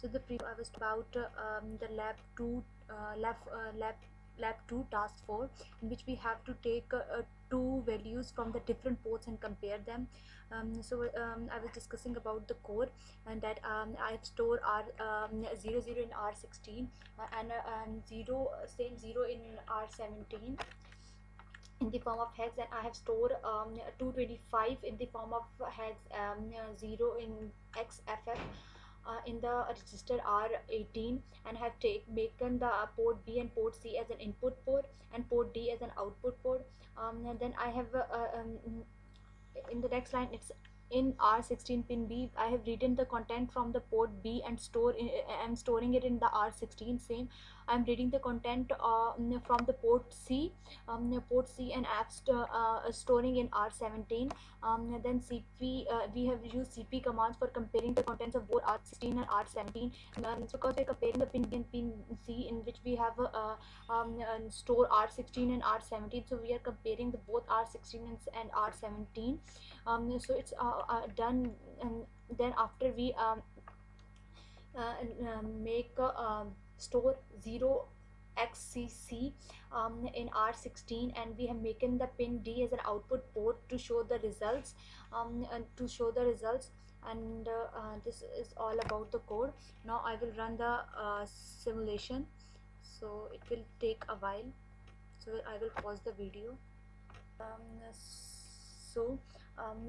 So the previous I was about the lab 2 task 4, in which we have to take two values from the different ports and compare them. I was discussing about the code, and that I have stored R00 in R16, and 0 in R17 in the form of hex, and I have stored 225 in the form of hex, 0 in XFF in the register R18, and have taken the port B and port C as an input port and port D as an output port. And then I have in the next line, it's in R16 pin B, I have written the content from the port B and I'm storing it in the R16. Same, I'm reading the content from the port C, and storing in R17. Then CP, we have used CP commands for comparing the contents of both R16 and R17. So because we're comparing the pin B and pin C, in which we have store R16 and R17, so we are comparing the both R16 and R17. So it's done, and then after we make store 0 XCC in R16, and we have making the pin D as an output port to show the results, and this is all about the code. Now I will run the simulation, so it will take a while, so I will pause the video. So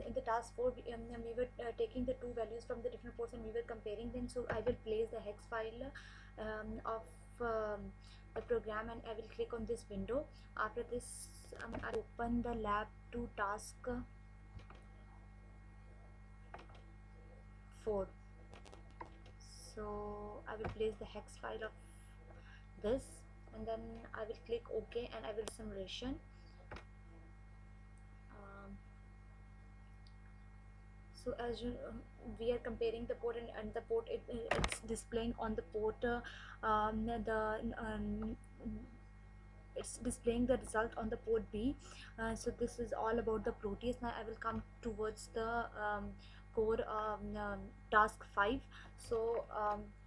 in the task 4, we were taking the two values from the different ports and we were comparing them. So I will place the hex file of the program, and I will click on this window. After this, I open the lab 2 task 4. So I will place the hex file of this, and then I will click OK, and I will simulation. So as you we are comparing the port, and the port, it's displaying on the port it's displaying the result on the port B. So this is all about the Proteus. Now I will come towards the core task 5. So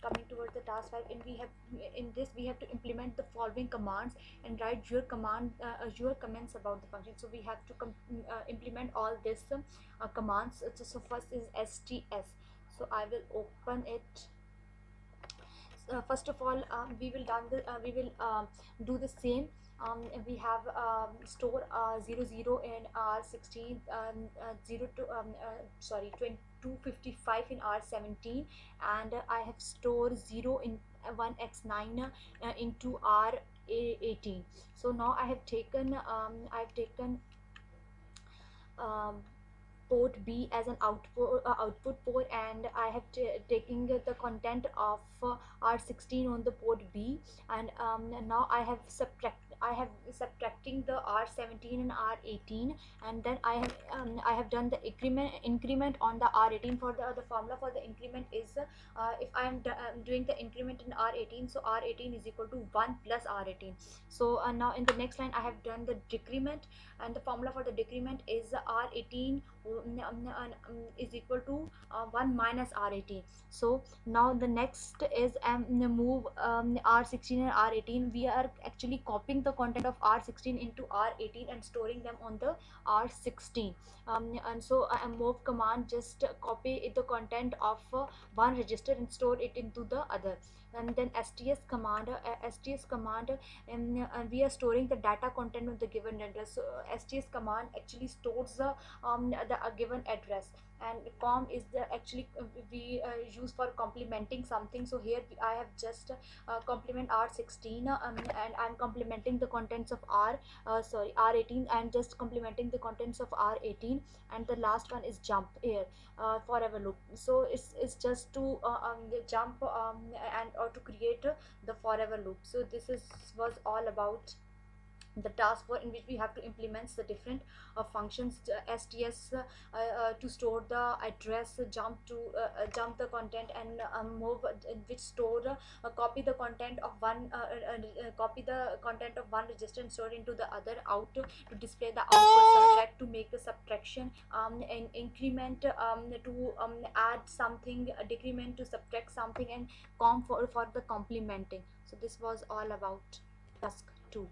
coming towards the task 5, and we have to implement the following commands and write your comments about the function. So we have to implement all this commands. So first is STS. So I will open it. First of all, we will do the same. We have store 00 in R16, 255 in R17, and I have stored 0 in 1x9 into R18. So now I have taken port B as an output port, and I have taking the content of R16 on the port B, and now I have subtracting the R17 and R18, and then I have done the increment on the R18. For the formula for the increment is if I am doing the increment in R18, so R18 is equal to 1 plus R18. So now in the next line I have done the decrement, and the formula for the decrement is R18 is equal to 1 minus R18. So now the next is move R16 and R18. We are actually copying the content of R16 into R18 and storing them on the R16. And so move command just copy the content of one register and store it into the other. And then STS command, we are storing the data content of the given address. So STS command actually stores the given address, and com is the actually we use for complementing something. So here I have just complement R16, and I'm complementing the contents of R18, and just complementing the contents of R18, and the last one is jump here, forever loop. So it's just to jump and or to create the forever loop. So this was all about the task 4, in which we have to implement the different functions, sts to store the address, jump the content, and move which store copy the content of copy the content of one register and store into the other, out to display the output, subtract to make a subtraction, and increment to add something, decrement to subtract something, and com for the complementing. So this was all about task 2.